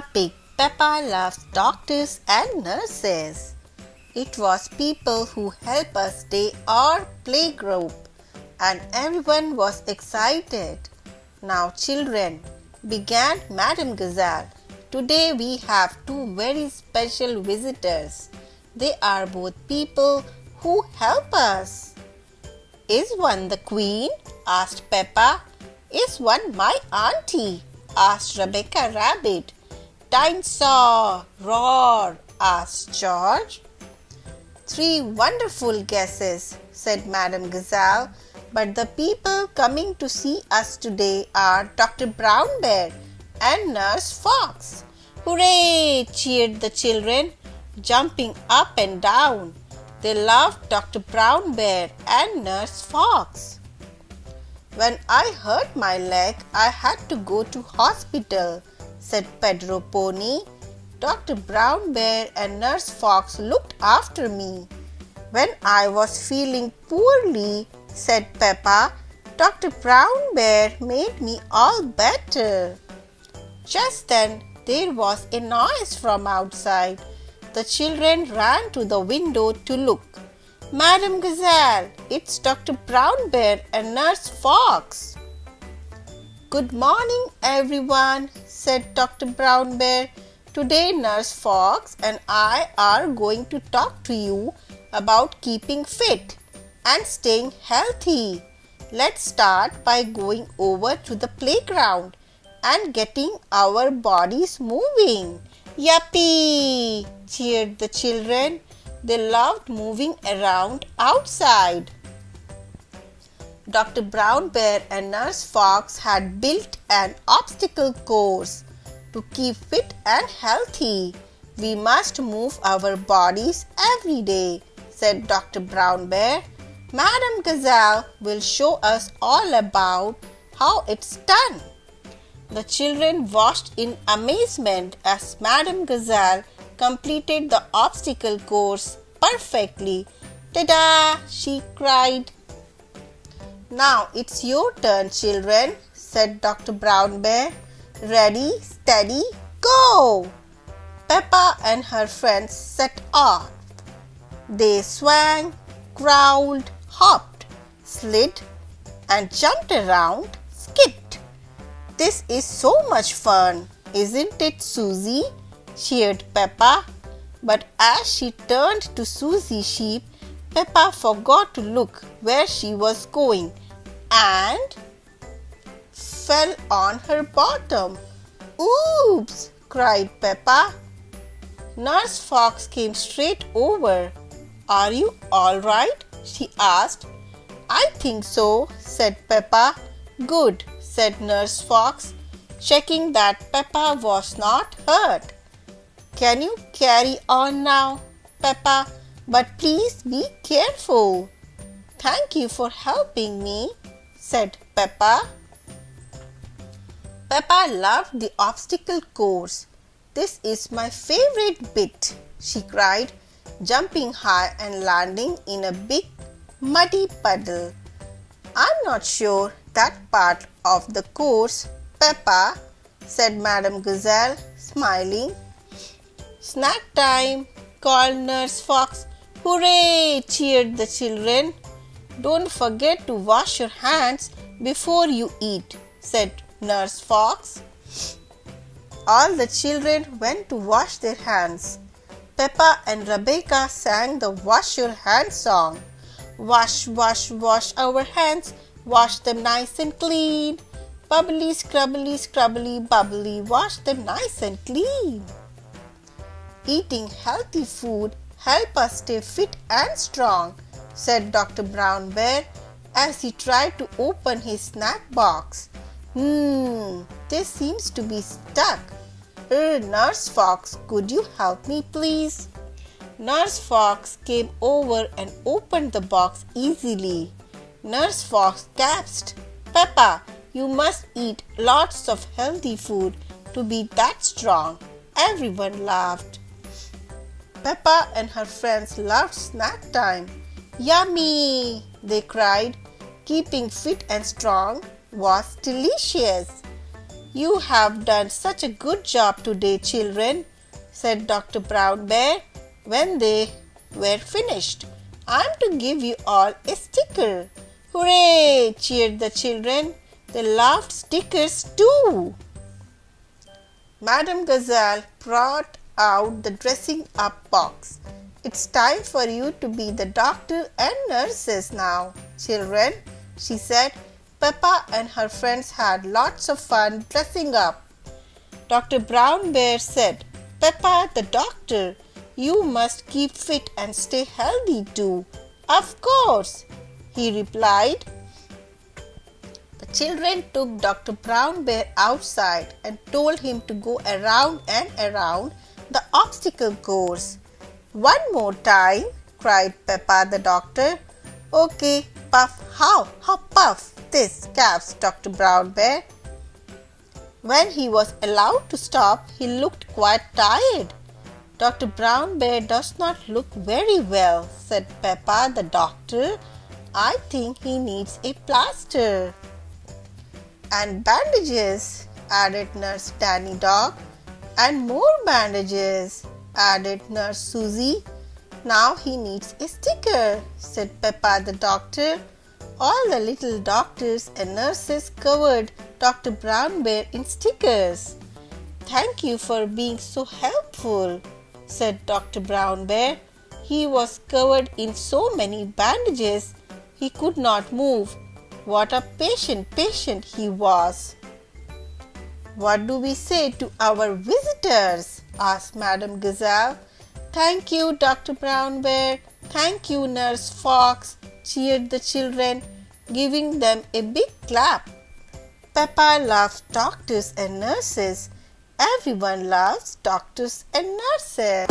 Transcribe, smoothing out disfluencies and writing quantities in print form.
Peppa Pig. Peppa loves doctors and nurses. It was people who help us stay our playgroup, and everyone was excited. Now children, began Madam Gazelle. Today we have two very special visitors. They are both people who help us. Is one the queen? Asked Peppa. Is one my auntie? Asked Rebecca Rabbit. Dinosaur, roar, asked George. Three wonderful guesses, said Madam Gazelle, but the people coming to see us today are Dr. Brown Bear and Nurse Fox. Hooray! Cheered the children, jumping up and down. They loved Dr. Brown Bear and Nurse Fox. When I hurt my leg, I had to go to hospital, said Pedro Pony. Dr. Brown Bear and Nurse Fox looked after me. When I was feeling poorly, said Peppa, Dr. Brown Bear made me all better. Just then, there was a noise from outside. The children ran to the window to look. Madam Gazelle, it's Dr. Brown Bear and Nurse Fox. Good morning, everyone, said Dr. Brown Bear. Today, Nurse Fox and I are going to talk to you about keeping fit and staying healthy. Let's start by going over to the playground and getting our bodies moving. Yuppie! Cheered the children. They loved moving around outside. Dr. Brown Bear and Nurse Fox had built an obstacle course. To keep fit and healthy, we must move our bodies every day, said Dr. Brown Bear. Madam Gazelle will show us all about how it's done. The children watched in amazement as Madam Gazelle completed the obstacle course perfectly. Ta-da! She cried. Now it's your turn, children, said Dr. Brown Bear. Ready, steady, go! Peppa and her friends set off. They swang, growled, hopped, slid, and jumped around, skipped. This is so much fun, isn't it, Susie? Cheered Peppa. But as she turned to Susie Sheep, Peppa forgot to look where she was going and fell on her bottom. Oops! Cried Peppa. Nurse Fox came straight over. Are you all right? She asked. I think so, said Peppa. Good, said Nurse Fox, checking that Peppa was not hurt. Can you carry on now, Peppa? But please be careful. Thank you for helping me, said Peppa. Peppa loved the obstacle course. This is my favorite bit, she cried, jumping high and landing in a big muddy puddle. I'm not sure that part of the course, Peppa, said Madam Gazelle, smiling. Snack time, called Nurse Fox. Hooray! Cheered the children. Don't forget to wash your hands before you eat, said Nurse Fox. All the children went to wash their hands. Peppa and Rebecca sang the Wash Your Hands song. Wash, wash, wash our hands, wash them nice and clean. Bubbly, scrubbly, scrubbly, bubbly, wash them nice and clean. Eating healthy food help us stay fit and strong, said Dr. Brown Bear as he tried to open his snack box. This seems to be stuck. Nurse Fox, could you help me please? Nurse Fox came over and opened the box easily. Nurse Fox gasped, Peppa, you must eat lots of healthy food to be that strong. Everyone laughed. Peppa and her friends loved snack time. Yummy! They cried. Keeping fit and strong was delicious. You have done such a good job today, children, said Dr. Brown Bear when they were finished. I'm to give you all a sticker. Hooray! Cheered the children. They loved stickers too. Madam Gazelle brought out the dressing up box. It's time for you to be the doctor and nurses now, children, she said. Peppa and her friends had lots of fun dressing up. Dr. Brown Bear said, Peppa the doctor, you must keep fit and stay healthy too. Of course, he replied. The children took Dr. Brown Bear outside and told him to go around and around the obstacle course. One more time, cried Peppa the doctor. Okay, puff, how puff this, gasped Dr. Brown Bear. When he was allowed to stop, he looked quite tired. Dr. Brown Bear does not look very well, said Peppa the doctor. I think he needs a plaster. And bandages, added Nurse Danny Dog. And more bandages, added Nurse Susie. Now he needs a sticker, said Peppa the doctor. All the little doctors and nurses covered Dr. Brown Bear in stickers. Thank you for being so helpful, said Dr. Brown Bear. He was covered in so many bandages he could not move. What a patient he was. What do we say to our visitors? Asked Madam Gazelle. Thank you, Dr. Brown Bear. Thank you, Nurse Fox, cheered the children, giving them a big clap. Peppa loves doctors and nurses. Everyone loves doctors and nurses.